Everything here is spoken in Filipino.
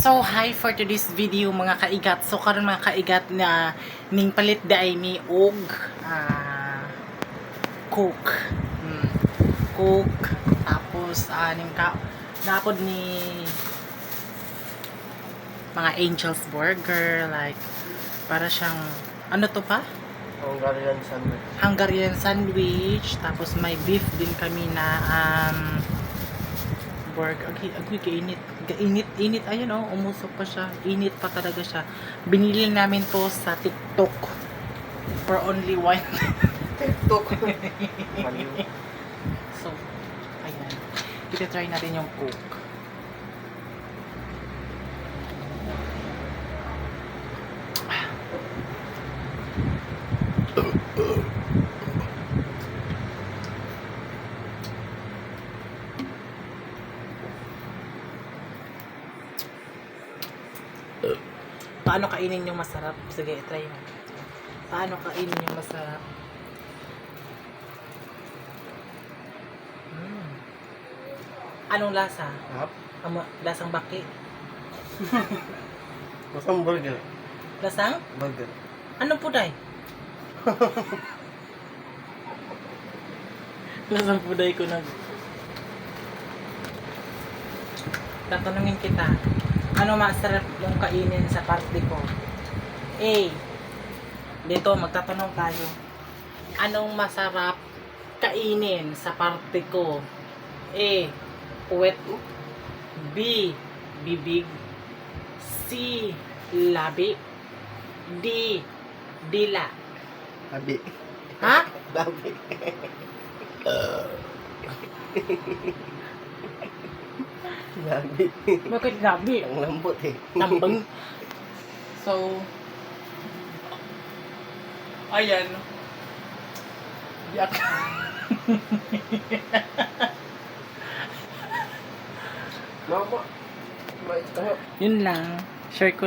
So, hi for today's video mga kaigat. So, karon mga kaigat na ning palit day mi og coke. Coke. Tapos, ning ka napod ni mga Angel's Burger. Like, para siyang, ano to pa? Hungarian sandwich. Hungarian sandwich. Tapos, may beef din kami na burger. Agoy, init. Ayun oh, umusok pa siya. Init pa talaga siya. Binili namin to sa TikTok for only one. TikTok. So, ayan. Ito-try natin yung Coke. Paano kainin yung masarap? Sige, try mo. Paano kainin yung masarap? Anong lasa? Hap? Lasang baki? Masang burger. Lasang? Burger. Anong puday? Lasang puday ko nag... Tatanungin kita. Ano masarap yung kainin sa party ko? A. Dito, magtatanong tayo. Anong masarap kainin sa party ko? A. Puwet. B. Bibig. C. Labi. D. Dila. Labi. Ha? Labi. Labi. Bakit labi? Ang lambot eh. Tambang. So, ayan. Yak. Mama. May tanga. Yun lang. Share ko